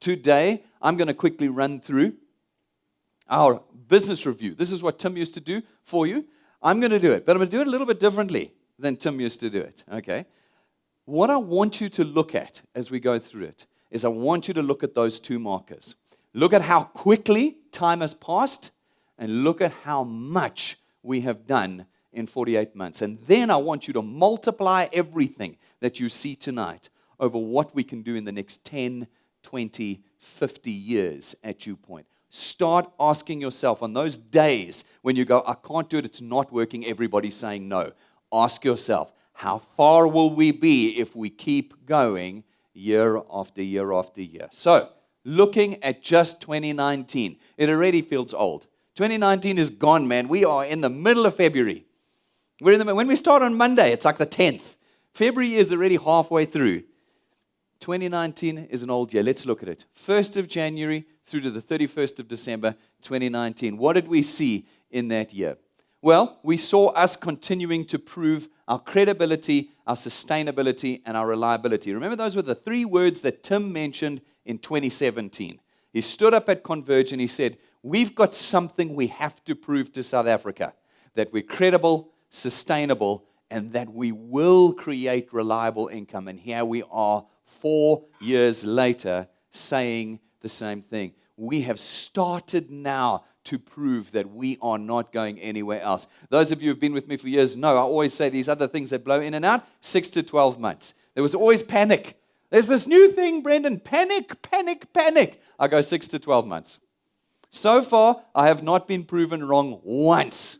Today, I'm going to quickly run through our business review. This is what Tim used to do for you. I'm going to do it, but I'm going to do it a little bit differently than Tim used to do it, okay? What I want you to look at as we go through it is I want you to look at those two markers. Look at how quickly time has passed, and look at how much we have done in 48 months. And then I want you to multiply everything that you see tonight over what we can do in the next 10, 20, 50 years at DuePoint. Start asking yourself on those days when you go, I can't do it, it's not working, everybody's saying no. Ask yourself, how far will we be if we keep going year after year after year? So, looking at just 2019, it already feels old. 2019 is gone, man. We are in the middle of February. When we start on Monday, it's like the 10th. February is already halfway through. 2019 is an old year. Let's look at it. 1st of January through to the 31st of December, 2019. What did we see in that year? Well, we saw us continuing to prove our credibility, our sustainability, and our reliability. Remember, those were the three words that Tim mentioned in 2017. He stood up at Converge and he said, we've got something we have to prove to South Africa, that we're credible, sustainable, and that we will create reliable income. And here we are 4 years later saying the same thing. We have started now to prove that we are not going anywhere else. Those of you who have been with me for years know I always say these other things that blow in and out, 6 to 12 months. There was always panic. There's this new thing, Brendan, panic, panic, panic. I go 6 to 12 months. So far, I have not been proven wrong once.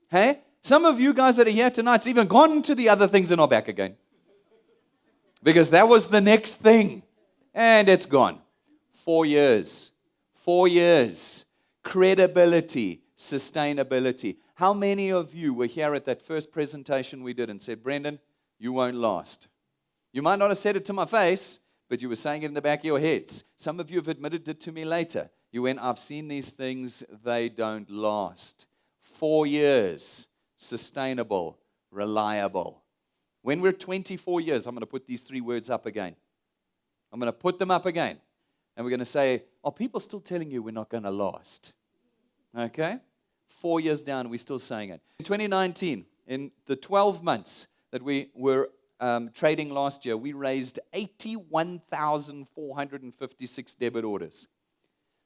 Hey? Some of you guys that are here tonight, it's even gone to the other things and are back again. Because that was the next thing. And it's gone. 4 years. 4 years. Credibility, sustainability. How many of you were here at that first presentation we did and said, Brendan, you won't last? You might not have said it to my face, but you were saying it in the back of your heads. Some of you have admitted it to me later. You went, I've seen these things, they don't last. 4 years, sustainable, reliable. When we're 24 years, I'm going to put these three words up again. I'm going to put them up again. And we're going to say, are people still telling you we're not going to last? Okay? 4 years down, we're still saying it. In 2019, in the 12 months that we were trading last year, we raised 81,456 debit orders.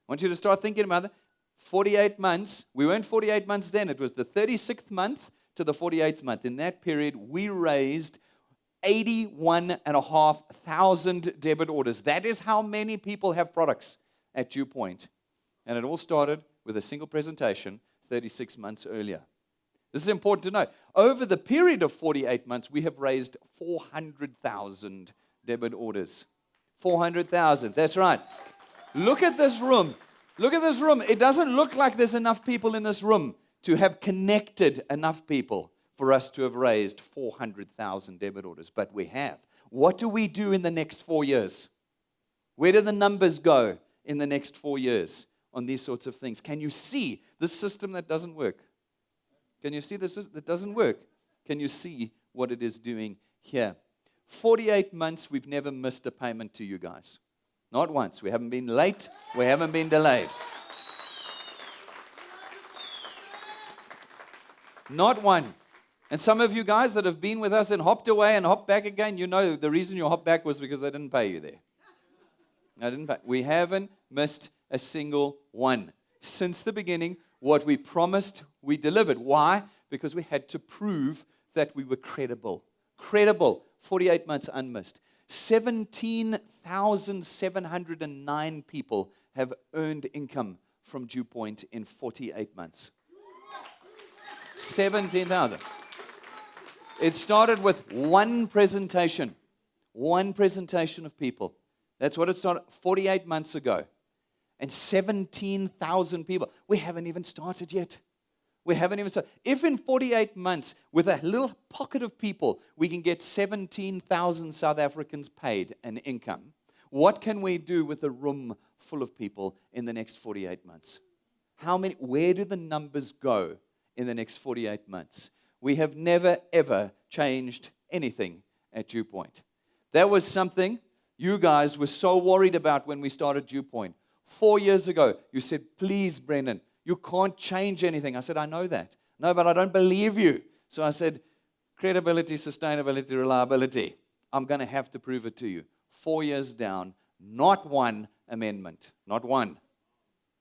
I want you to start thinking about that. 48 months. We weren't 48 months then. It was the 36th month to the 48th month. In that period, we raised 81,500 debit orders. That is how many people have products at DuePoint. And it all started with a single presentation 36 months earlier. This is important to know. Over the period of 48 months, we have raised 400,000 debit orders. 400,000. That's right. Look at this room. Look at this room. It doesn't look like there's enough people in this room to have connected enough people for us to have raised 400,000 debit orders, but we have. What do we do in the next 4 years? Where do the numbers go in the next 4 years on these sorts of things? Can you see the system that doesn't work? Can you see this that doesn't work? Can you see what it is doing here? 48 months, we've never missed a payment to you guys. Not once. We haven't been late. We haven't been delayed. Not one. And some of you guys that have been with us and hopped away and hopped back again, you know the reason you hopped back was because they didn't pay you there. I didn't pay. We haven't missed a single one. Since the beginning, what we promised, we delivered. Why? Because we had to prove that we were credible. Credible. 48 months unmissed. 17,709 people have earned income from DuePoint in 48 months. 17,000. It started with one presentation of people. That's what it started 48 months ago. And 17,000 people. We haven't even started yet. We haven't even started. If in 48 months, with a little pocket of people, we can get 17,000 South Africans paid an income, what can we do with a room full of people in the next 48 months? Where do the numbers go in the next 48 months? We have never, ever changed anything at DuePoint. That was something You guys were so worried about when we started DuePoint. 4 years ago, you said, please, Brendan, you can't change anything. I said, I know that. No, but I don't believe you. So I said, credibility, sustainability, reliability. I'm going to have to prove it to you. 4 years down, not one amendment. Not one.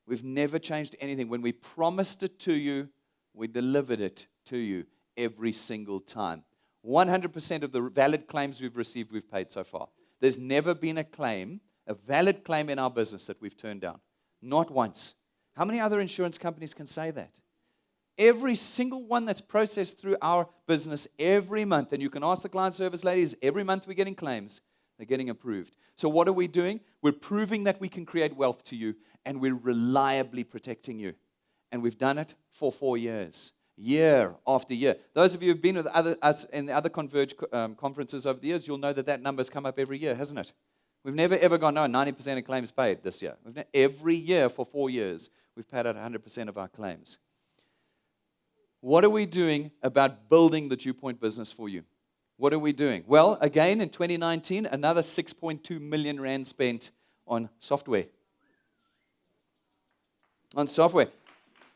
We've never changed anything. When we promised it to you, we delivered it to you every single time. 100% of the valid claims we've received, we've paid so far. There's never been a claim, a valid claim in our business that we've turned down. Not once. How many other insurance companies can say that? Every single one that's processed through our business every month, and you can ask the client service ladies, every month we're getting claims, they're getting approved. So what are we doing? We're proving that we can create wealth to you, and we're reliably protecting you. And we've done it for 4 years, year after year. Those of you who've been with us in the other Converge conferences over the years, you'll know that number's come up every year, hasn't it? We've never ever gone, no, 90% of claims paid this year. Every year for 4 years, we've paid out 100% of our claims. What are we doing about building the DuePoint business for you? What are we doing? Well, again, in 2019, another 6.2 million rand spent on software. On software.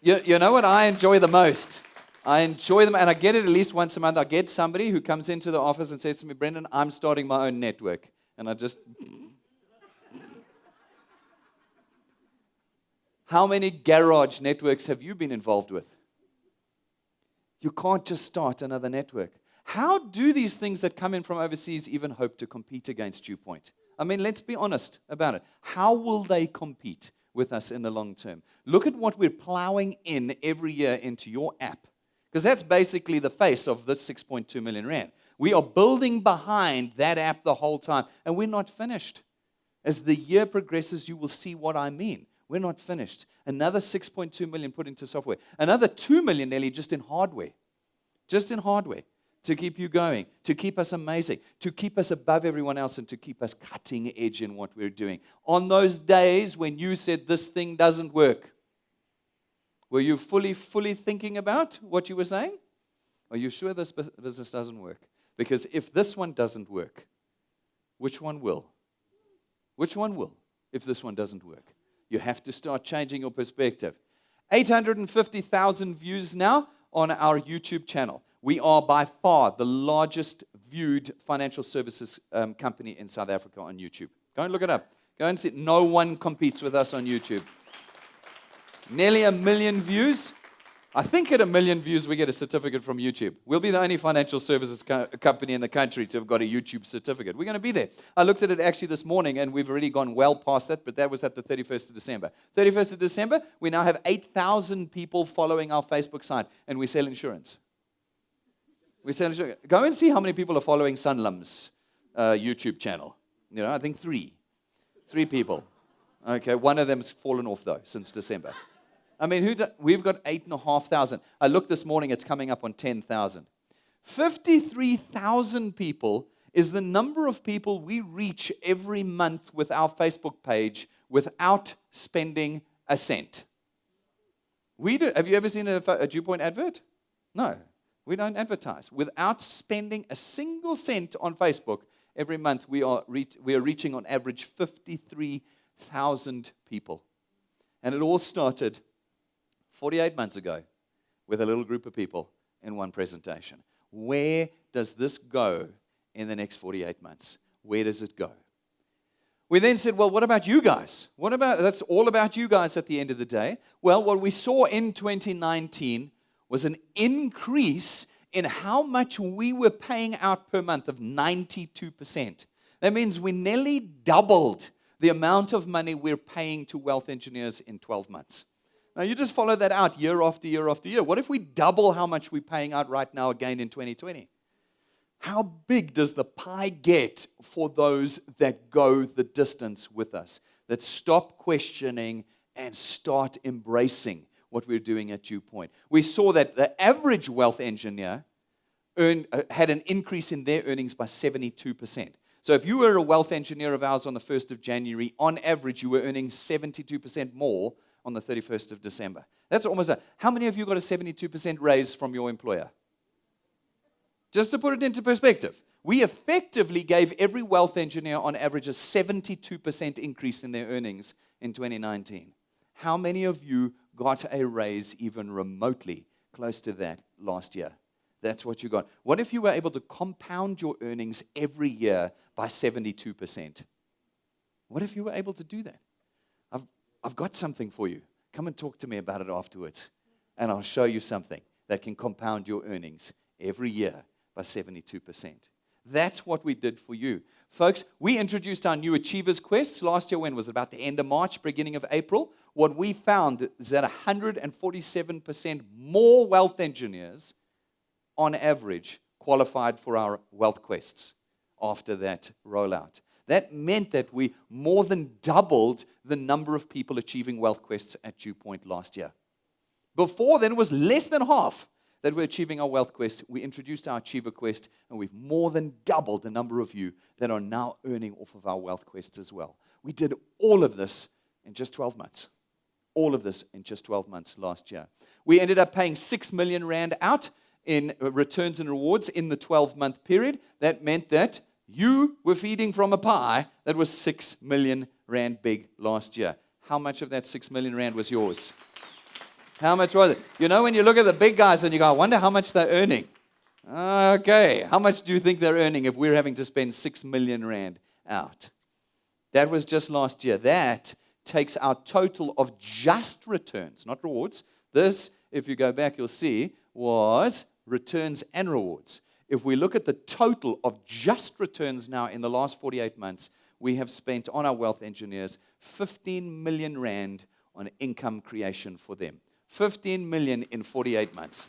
You know what I enjoy the most? I enjoy them, and I get it at least once a month. I get somebody who comes into the office and says to me, Brendan, I'm starting my own network. And I just... How many garage networks have you been involved with? You can't just start another network. How do these things that come in from overseas even hope to compete against DuePoint? I mean, let's be honest about it. How will they compete with us in the long term? Look at what we're plowing in every year into your app. Because that's basically the face of this 6.2 million rand. We are building behind that app the whole time, and we're not finished. As the year progresses, you will see what I mean. We're not finished. Another 6.2 million put into software. Another 2 million nearly just in hardware. Just in hardware. To keep you going. To keep us amazing. To keep us above everyone else and to keep us cutting edge in what we're doing. On those days when you said this thing doesn't work, were you fully thinking about what you were saying? Are you sure this business doesn't work? Because if this one doesn't work, which one will? Which one will if this one doesn't work? You have to start changing your perspective. 850,000 views now on our YouTube channel. We are by far the largest viewed financial services company in South Africa on YouTube. Go and look it up. Go and see. No one competes with us on YouTube. Nearly 1 million views. I think at 1 million views we get a certificate from YouTube. We'll be the only financial services company in the country to have got a YouTube certificate. We're going to be there. I looked at it actually this morning, and we've already gone well past that, but that was at the 31st of December. 31st of December, we now have 8,000 people following our Facebook site, and we sell insurance. We sell insurance. Go and see how many people are following Sanlam's YouTube channel. You know, I think 3. 3 people. Okay, one of them's fallen off, though, since December. I mean, we've got 8,500. I looked this morning, it's coming up on 10,000. 53,000 people is the number of people we reach every month with our Facebook page without spending a cent. We do. Have you ever seen a DuePoint advert? No, we don't advertise. Without spending a single cent on Facebook, every month we are reaching on average 53,000 people. And it all started 48 months ago with a little group of people in one presentation. Where does this go in the next 48 months? Where does it go? We then said, well, what about you guys? That's all about you guys at the end of the day. Well, what we saw in 2019 was an increase in how much we were paying out per month of 92%. That means we nearly doubled the amount of money we're paying to wealth engineers in 12 months. Now, you just follow that out year after year after year. What if we double how much we're paying out right now again in 2020? How big does the pie get for those that go the distance with us, that stop questioning and start embracing what we're doing at DuePoint? We saw that the average wealth engineer had an increase in their earnings by 72%. So if you were a wealth engineer of ours on the 1st of January, on average, you were earning 72% more on the 31st of December. That's almost how many of you got a 72% raise from your employer? Just to put it into perspective, We effectively gave every wealth engineer on average a 72% increase in their earnings in 2019. How many of you got a raise even remotely close to that last year? That's what you got. What if you were able to compound your earnings every year by 72%? What if you were able to do that? I've got something for you. Come and talk to me about it afterwards, and I'll show you something that can compound your earnings every year by 72%. That's what we did for you. Folks, we introduced our new Achievers Quest last year. When was it? About the end of March, beginning of April. What we found is that 147% more wealth engineers on average qualified for our wealth quests after that rollout. That meant that we more than doubled the number of people achieving wealth quests at DuePoint last year. Before then, it was less than half that were achieving our wealth quest. We introduced our Achiever Quest, and we've more than doubled the number of you that are now earning off of our wealth quests as well. We did all of this in just 12 months. All of this in just 12 months last year. We ended up paying 6 million rand out in returns and rewards in the 12-month period. That meant that you were feeding from a pie that was 6 million rand big last year. How much of that 6 million rand was yours? How much was it? You know, when you look at the big guys and you go, I wonder how much they're earning. Okay, how much do you think they're earning if we're having to spend 6 million rand out? That was just last year. That takes our total of just returns, not rewards. This, if you go back, you'll see, was returns and rewards. If we look at the total of just returns now in the last 48 months, we have spent on our wealth engineers 15 million rand on income creation for them. 15 million in 48 months.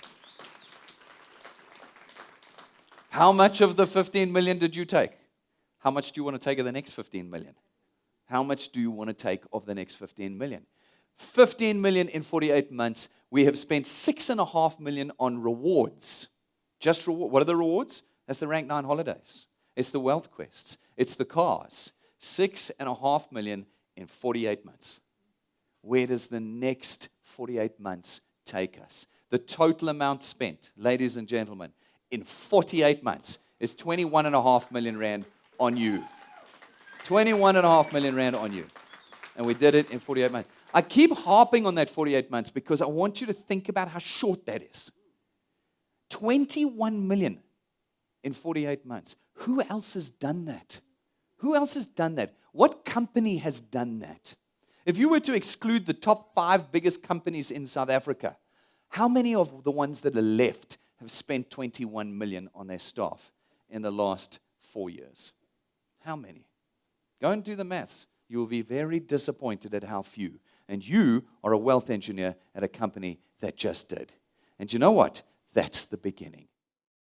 How much of the 15 million did you take? How much do you want to take of the next 15 million? How much do you want to take of the next 15 million? 15 million in 48 months. We have spent 6.5 million on rewards. Just reward. What are the rewards? That's the Rank 9 holidays. It's the wealth quests. It's the cars. 6.5 million in 48 months. Where does the next 48 months take us? The total amount spent, ladies and gentlemen, in 48 months is 21.5 million rand on you. 21.5 million rand on you. And we did it in 48 months. I keep harping on that 48 months because I want you to think about how short that is. 21 million in 48 months. Who else has done that? Who else has done that? What company has done that? If you were to exclude the top 5 biggest companies in South Africa, how many of the ones that are left have spent 21 million on their staff in the last 4 years? How many? Go and do the maths. You will be very disappointed at how few. And you are a wealth engineer at a company that just did. And you know what? That's the beginning.